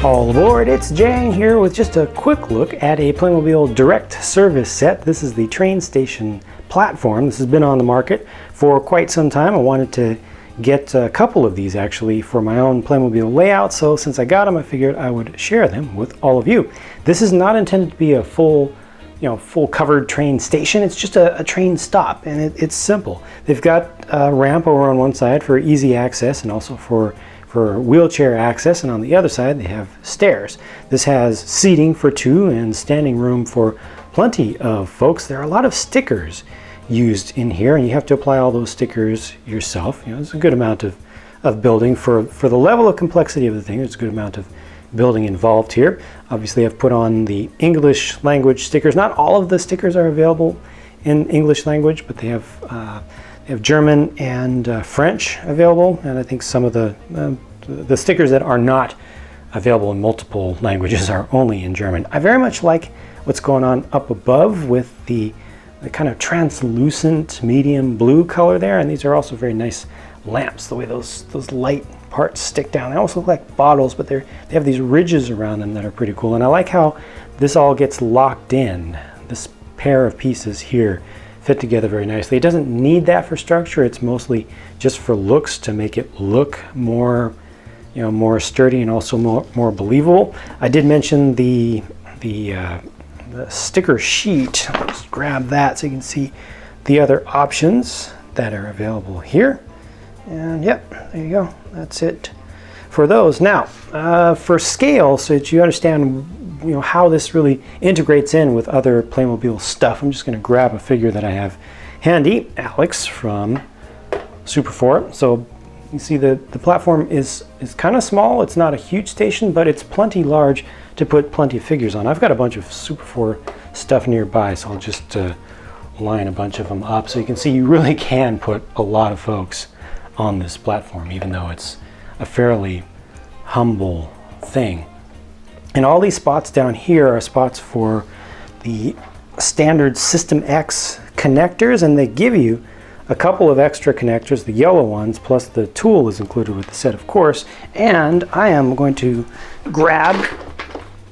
All aboard, it's Jang here with just a quick look at a Playmobil direct service set. This is the train station platform. This has been on the market for quite some time. I wanted to get a couple of these actually for my own Playmobil layout, so since I got them I figured I would share them with all of you. This is not intended to be a full covered train station. It's just a train stop, and it's simple. They've got a ramp over on one side for easy access and also for wheelchair access, and on the other side they have stairs. This has seating for two and standing room for plenty of folks. There are a lot of stickers used in here, and you have to apply all those stickers yourself. There's a good amount of building for the level of complexity of the thing. There's a good amount of building involved here. Obviously I've put on the English language stickers. Not all of the stickers are available in English language, but they have German and French available, and I think some of the stickers that are not available in multiple languages are only in German. I very much like what's going on up above with the kind of translucent medium blue color there, and these are also very nice lamps, the way those light parts stick down. They also look like bottles, but they have these ridges around them that are pretty cool, and I like how this all gets locked in. This pair of pieces here fit together very nicely. It doesn't need that for structure. It's mostly just for looks, to make it look more more sturdy and also more believable. I did mention the sticker sheet. I'll just grab that so you can see the other options that are available here. And yep, there you go. That's it for those. Now, for scale, so that you understand how this really integrates in with other Playmobil stuff, I'm just going to grab a figure that I have handy, Alex from Super 4. So you see the platform is kind of small. It's not a huge station, but it's plenty large to put plenty of figures on. I've got a bunch of Super 4 stuff nearby, so I'll just line a bunch of them up so you can see you really can put a lot of folks on this platform, even though it's a fairly humble thing. And all these spots down here are spots for the standard System X connectors, and they give you a couple of extra connectors, the yellow ones, plus the tool is included with the set, of course. And I am going to grab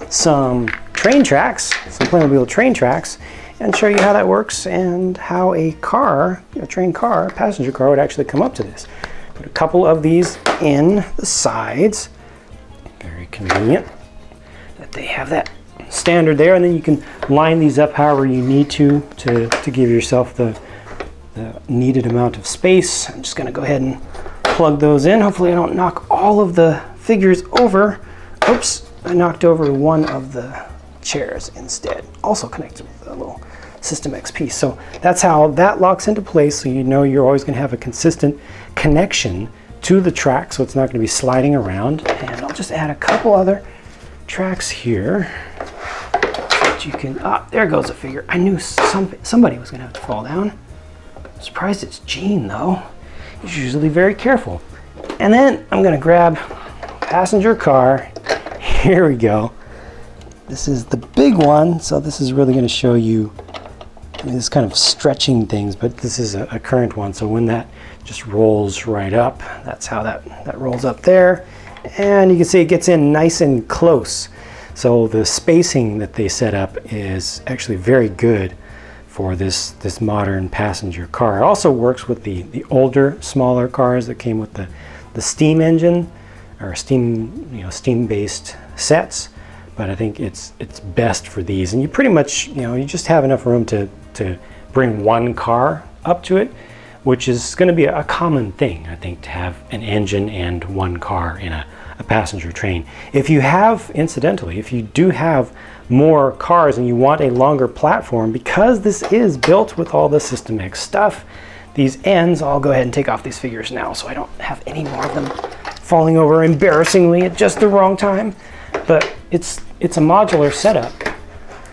some train tracks, some Playmobil train tracks, and show you how that works and how a train car, a passenger car, would actually come up to this. Put a couple of these in the sides. Very convenient that they have that standard there, and then you can line these up however you need to give yourself the needed amount of space. I'm just going to go ahead and plug those in. Hopefully I don't knock all of the figures over. Oops, I knocked over one of the chairs instead. Also connected with a little System X piece. So that's how that locks into place, so you're always going to have a consistent connection to the track, so it's not going to be sliding around. And I'll just add a couple other tracks here so that you can, there goes a figure. I knew somebody was going to have to fall down. I'm surprised it's Gene though. He's usually very careful. And then I'm going to grab passenger car. Here we go. This is the big one, so this is really going to show you this kind of stretching things, but this is a current one, so when that just rolls right up, that's how that rolls up there. And you can see it gets in nice and close. So the spacing that they set up is actually very good for this modern passenger car. It also works with the older, smaller cars that came with the steam engine or steam-based sets. But I think it's best for these, and you pretty much you just have enough room to bring one car up to it, which is going to be a common thing, I think, to have an engine and one car in a passenger train. If you have, incidentally, if you do have more cars and you want a longer platform, because this is built with all the System X stuff, these ends, I'll go ahead and take off these figures now so I don't have any more of them falling over embarrassingly at just the wrong time. But it's a modular setup,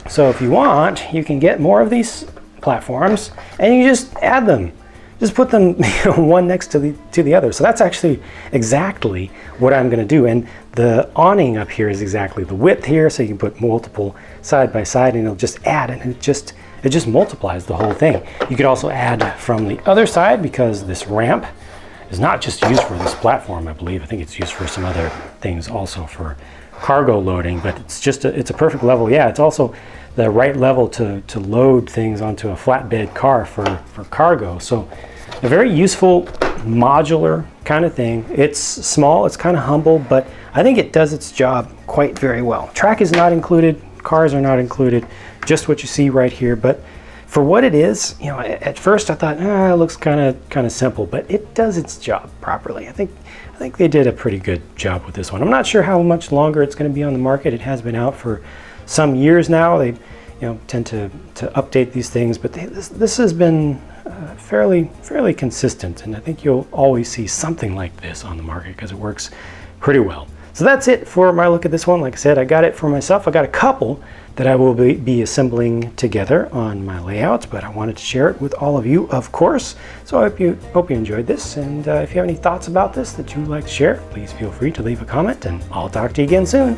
so if you want, you can get more of these platforms and you just add them. Just put them one next to the other. So that's actually exactly what I'm going to do. And the awning up here is exactly the width here, so you can put multiple side by side, and it'll just add, and it just multiplies the whole thing. You could also add from the other side, because this ramp is not just used for this platform, I believe. I think it's used for some other things also, for cargo loading, but it's a perfect level. Yeah, it's also the right level to load things onto a flatbed car for cargo. So a very useful modular kind of thing. It's small, it's kind of humble, but I think it does its job quite very well. Track is not included, cars are not included, just what you see right here. But for what it is, you know, at first I thought, it looks kind of simple, but it does its job properly. I think they did a pretty good job with this one. I'm not sure how much longer it's going to be on the market. It has been out for some years now. They, tend to update these things, but this has been fairly consistent, and I think you'll always see something like this on the market because it works pretty well. So that's it for my look at this one. Like I said, I got it for myself. I got a couple that I will be assembling together on my layouts, but I wanted to share it with all of you, of course. So I hope you enjoyed this, and if you have any thoughts about this that you'd like to share, please feel free to leave a comment, and I'll talk to you again soon.